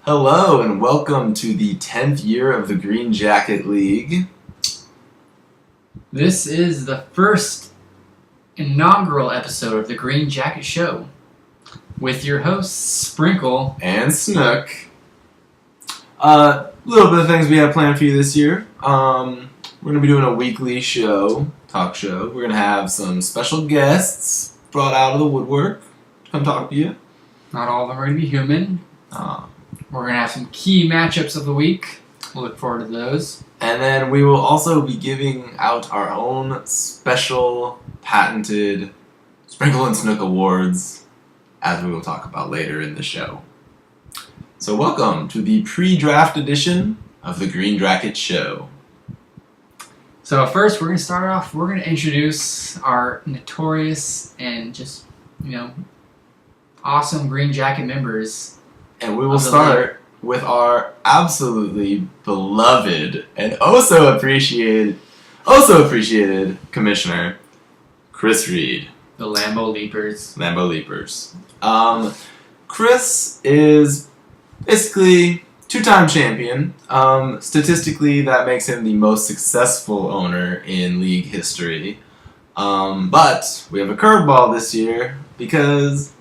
Hello and welcome to the 10th year of the Green Jacket League. This is the first inaugural episode of the Green Jacket Show with your hosts, Sprinkle and Snook. A little bit of things we have planned for you this year. We're going to be doing a weekly talk show. We're going to have some special guests brought out of the woodwork to come talk to you. Not all of them are going to be human. We're going to have some key matchups of the week. We'll look forward to those. And then we will also be giving out our own special patented Sprinkle and Snook awards, as we will talk about later in the show. So welcome to the pre-draft edition of the Green Jacket Show. So first, we're going to start off, we're going to introduce our notorious and just, awesome Green Jacket members. And we will start with our absolutely beloved and also appreciated commissioner, Chris Reed. The Lambo Leapers. Chris is basically two-time champion. Statistically, that makes him the most successful owner in league history. But we have a curveball this year because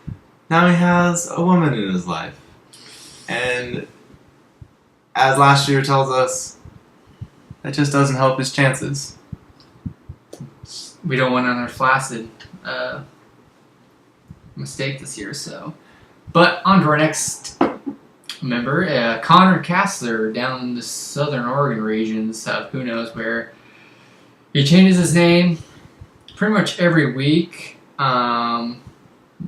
now he has a woman in his life. And as last year tells us, that just doesn't help his chances. We don't want another flaccid mistake this year, so. But on to our next member, Connor Kassler, down in the southern Oregon regions of who knows where. He changes his name pretty much every week.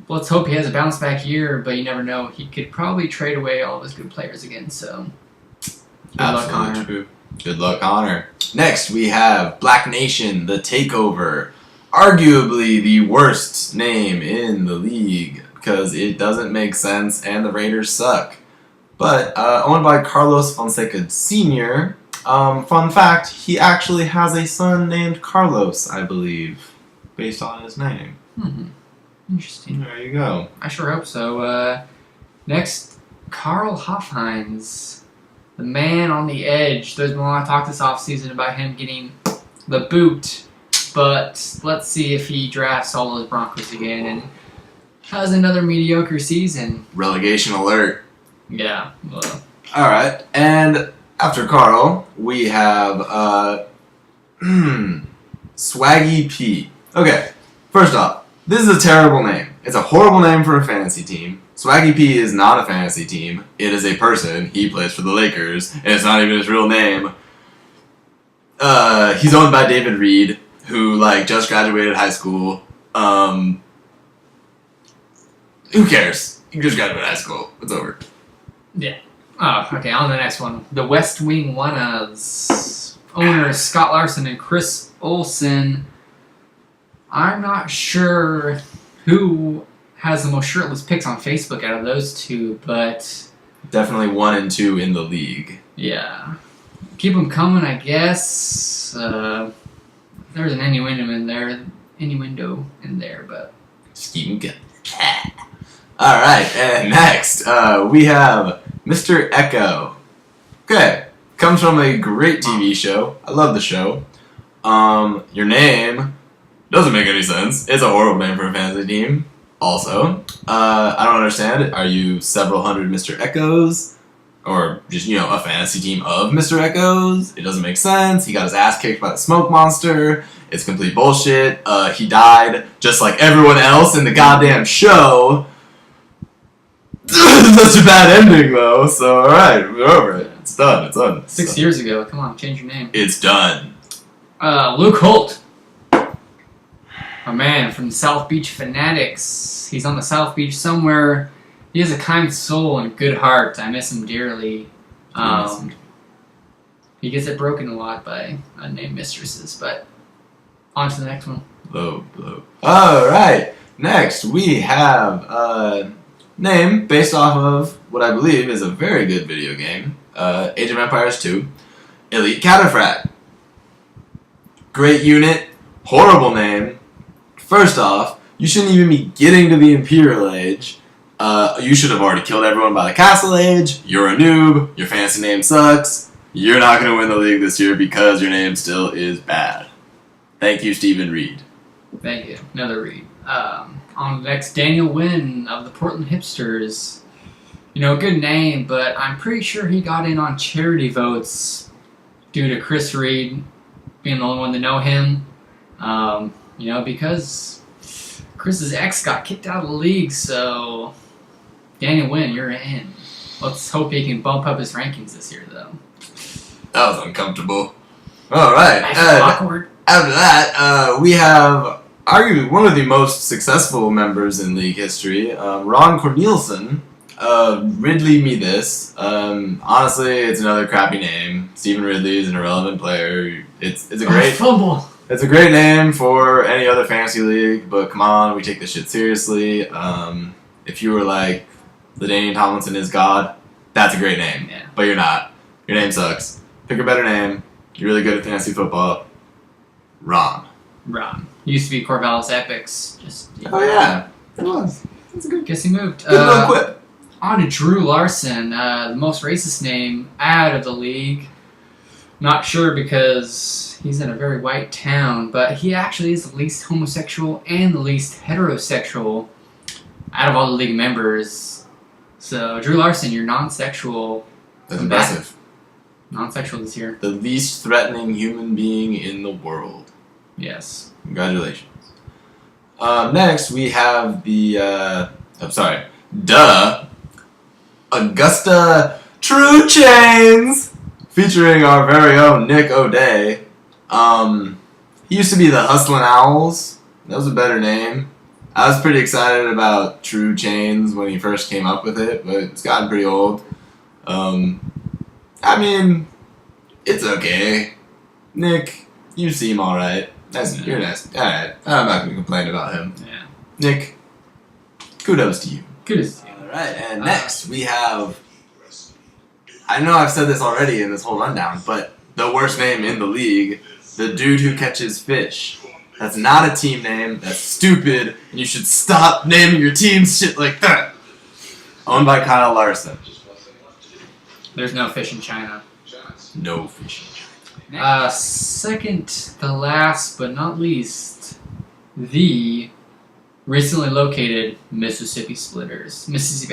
Let's hope he has a bounce back year, but you never know. He could probably trade away all of his good players again, so good luck, Connor. True. Good luck, Connor. Next, we have Black Nation, the Takeover. Arguably the worst name in the league because it doesn't make sense and the Raiders suck. But owned by Carlos Fonseca Sr., fun fact, he actually has a son named Carlos, I believe, based on his name. Mm-hmm. Interesting. There you go. I sure hope so. Next, Carl Hoffhines, the man on the edge. There's been a lot of talk this offseason about him getting the boot, but let's see if he drafts all those Broncos again and has another mediocre season. Relegation alert. Yeah. Well. All right, and after Carl, we have Swaggy P. Okay, first off, this is a terrible name. It's a horrible name for a fantasy team. Swaggy P is not a fantasy team. It is a person. He plays for the Lakers, and it's not even his real name. He's owned by David Reed, who just graduated high school. Who cares? He just graduated high school. It's over. Yeah. Oh, okay, on to the next one. The West Wing Ones. Owners Scott Larson and Chris Olsen. I'm not sure who has the most shirtless pics on Facebook out of those two, but definitely 1 and 2 in the league. Yeah. Keep them coming, I guess. There's an innuendo in there, but just keep them going. All right, and next we have Mr. Echo. Okay, comes from a great TV show. I love the show. Your name doesn't make any sense. It's a horrible name for a fantasy team. Also, I don't understand. Are you several hundred Mr. Echoes? Or just, a fantasy team of Mr. Echoes? It doesn't make sense. He got his ass kicked by the smoke monster. It's complete bullshit. He died just like everyone else in the goddamn show. Such a bad ending, though. So, alright, we're over it. It's done. It's done. 6 years ago. Come on, change your name. It's done. Luke Holt. A man from South Beach Fanatics. He's on the South Beach somewhere. He has a kind soul and good heart. I miss him dearly. He gets it broken a lot by unnamed mistresses, but on to the next one. Low blow. Alright. Next, we have a name based off of what I believe is a very good video game, Age of Empires 2, Elite Cataphracts. Great unit, horrible name. First off, you shouldn't even be getting to the Imperial Age. You should have already killed everyone by the Castle Age. You're a noob. Your fancy name sucks. You're not going to win the league this year because your name still is bad. Thank you, Stephen Reed. Thank you. Another Reed. On the next, Daniel Wynn of the Portland Hipsters. You know, good name, but I'm pretty sure he got in on charity votes due to Chris Reed being the only one to know him. You know, because Chris's ex got kicked out of the league, so Daniel Wynn, you're in. Let's hope he can bump up his rankings this year, though. That was uncomfortable. All right. Awkward. After that, we have arguably one of the most successful members in league history, Ron Cornelison. Ridley me this. Honestly, it's another crappy name. Stephen Ridley is an irrelevant player. It's a great fumble. It's a great name for any other fantasy league, but come on, we take this shit seriously. If you were like LaDainian Tomlinson is God, that's a great name. Yeah. But you're not. Your name sucks. Pick a better name. You're really good at fantasy football. Ron. Used to be Corvallis Epics. Oh yeah, it was. That's a good. Guess he moved. Good little quip. On to Drew Larson, the most racist name out of the league. Not sure because he's in a very white town, but he actually is the least homosexual and the least heterosexual out of all the league members. So, Drew Larson, you're non-sexual. That's impressive. Non-sexual this year. The least threatening human being in the world. Yes. Congratulations. Next, we have the, Augusta True Chains, featuring our very own Nick O'Day. He used to be the Hustlin' Owls. That was a better name. I was pretty excited about True Chains when he first came up with it, but it's gotten pretty old. I mean, it's okay. Nick, you seem alright. You're nice. Alright, I'm not going to complain about him. Yeah. Nick, kudos to you. Kudos to you. Alright, and next we have... I know I've said this already in this whole rundown, but the worst name in the league, the dude who catches fish. That's not a team name, that's stupid, and you should stop naming your teams shit like that. Owned by Kyle Larson. There's no fish in China. No fish in China. Second to last, but not least, the recently located Mississippi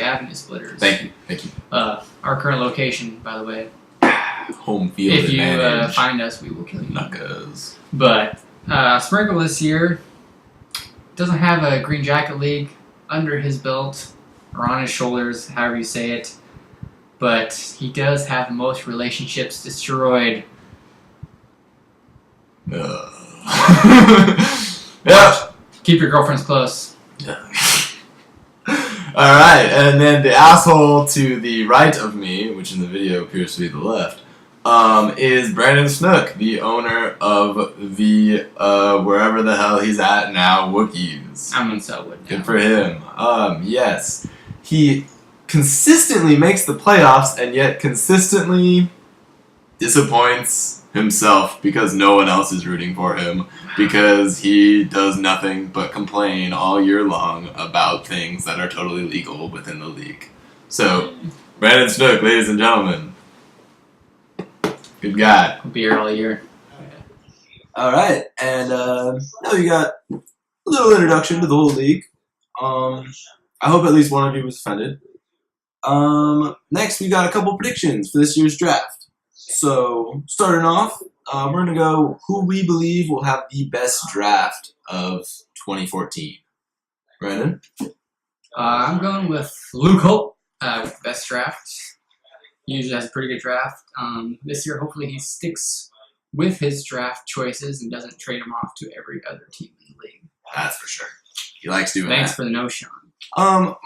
Avenue Splitters. Thank you. Our current location, by the way. Home field If you advantage. find us, we will kill you. Knuckles. But Sprinkle this year doesn't have a Green Jacket League under his belt or on his shoulders, however you say it. But he does have the most relationships destroyed. Yeah. Keep your girlfriends close. Alright, and then the asshole to the right of me, which in the video appears to be the left, is Brandon Snook, the owner of the, wherever the hell he's at now, Wookiees. I'm in Selwood now. Good for him. Yes. He consistently makes the playoffs and yet consistently disappoints himself because no one else is rooting for him because he does nothing but complain all year long about things that are totally legal within the league. So, Brandon Snook, ladies and gentlemen. Good guy. I'll be here all year. Alright, and now you got a little introduction to the whole league. I hope at least one of you was offended. Next, we got a couple predictions for this year's draft. So, starting off, we're going to go who we believe will have the best draft of 2014. Brandon? I'm going with Luke Holt, best draft. He usually has a pretty good draft. This year, hopefully, he sticks with his draft choices and doesn't trade them off to every other team in the league. That's for sure. He likes doing Thanks that. for the no, Sean.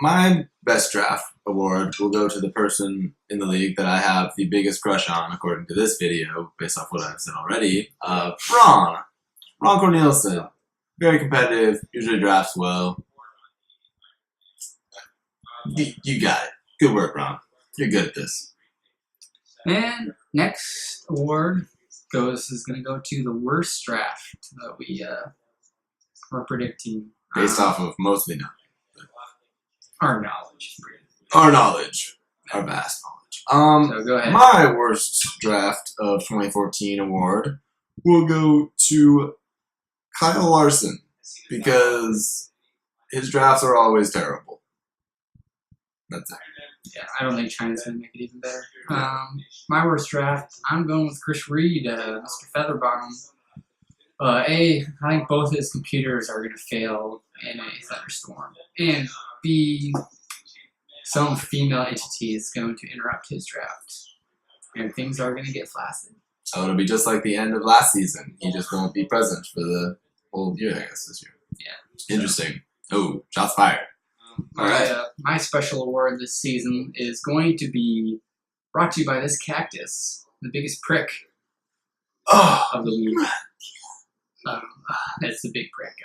My best draft award will go to the person in the league that I have the biggest crush on, according to this video, based off what I've said already. Ron Cornelison. Very competitive, usually drafts well. You got it. Good work, Ron. You're good at this. And next award is going to go to the worst draft that we were predicting. Based off of mostly nothing. Our knowledge. Our knowledge. Our vast knowledge. So go ahead. My worst draft of 2014 award will go to Kyle Larson because his drafts are always terrible. That's it. Yeah, I don't think China's going to make it even better. My worst draft, I'm going with Chris Reed, Mr. Featherbottom. I think both his computers are going to fail in a thunderstorm. And B, some female entity is going to interrupt his draft. And things are going to get flaccid. So it'll be just like the end of last season. He just won't be present for the whole year, I guess, this year. Yeah. Interesting. Oh, shots fired. All right. My special award this season is going to be brought to you by this cactus, the biggest prick of the league. That's the big prick.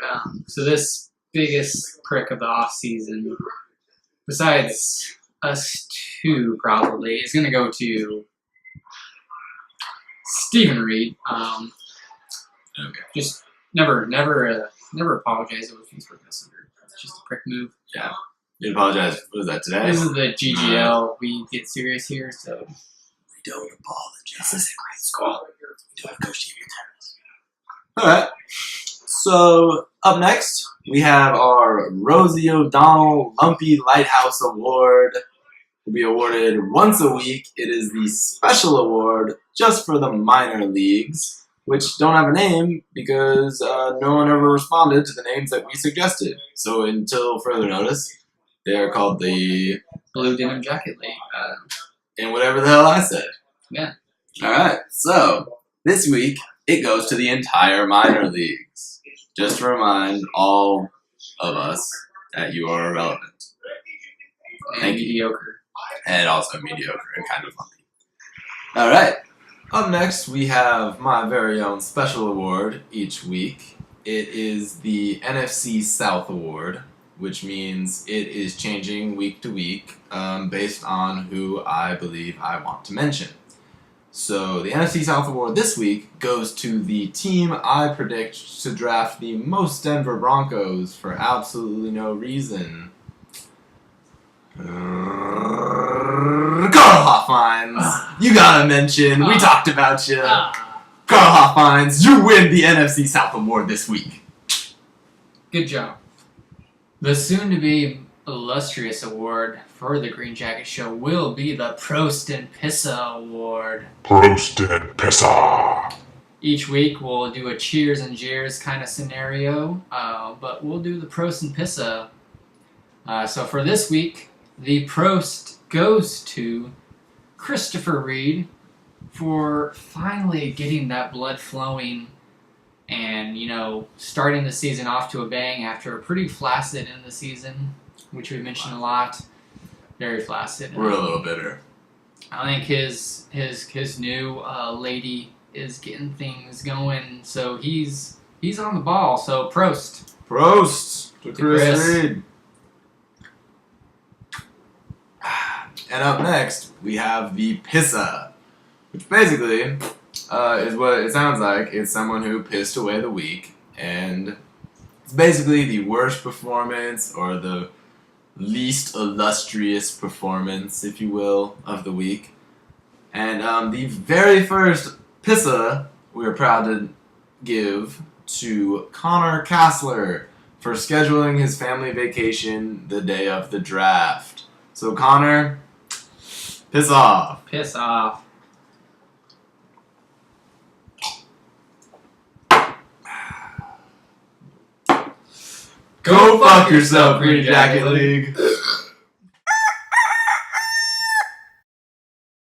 So this biggest prick of the off season, besides us two probably, is going to go to Stephen Reed. Okay. Just never apologize over Facebook Messenger. It's just a prick move. Yeah. You apologize. What was that today? This is the GGL. We get serious here, so we don't apologize. This is a great school. We don't negotiate terms. All right. So up next, we have our Rosie O'Donnell Lumpy Lighthouse Award. Will be awarded once a week. It is the special award just for the minor leagues, which don't have a name because no one ever responded to the names that we suggested. So until further notice, they are called the Blue Denim Jacket League. And whatever the hell I said. Yeah. All right. So this week, it goes to the entire minor leagues. Just to remind all of us that you are irrelevant. And mediocre. And also mediocre and kind of lumpy. All right. Up next, we have my very own special award each week. It is the NFC South Award, which means it is changing week to week based on who I believe I want to mention. So the NFC South Award this week goes to the team I predict to draft the most Denver Broncos for absolutely no reason. Carl Hoffines, you gotta mention, we talked about you. Carl Hoffines, you win the NFC South Award this week. Good job. The soon-to-be illustrious award for the Green Jacket Show will be the Prost and Pissa Award. Prost and Pissa! Each week we'll do a cheers and jeers kind of scenario, but we'll do the Prost and Pissa. So for this week, the Prost goes to Christopher Reed for finally getting that blood flowing and, starting the season off to a bang after a pretty flaccid end of the season, which we mentioned a lot. Very flaccid. We're a little bitter. I think his new lady is getting things going, so he's on the ball. So Prost. Prost to Chris Reed. And up next, we have the Pissa, which basically is what it sounds like. It's someone who pissed away the week, and it's basically the worst performance or the least illustrious performance, if you will, of the week. And the very first Pissa we are proud to give to Connor Kassler for scheduling his family vacation the day of the draft. So Connor, piss off. Piss off. Go fuck yourself, Green Jacket League.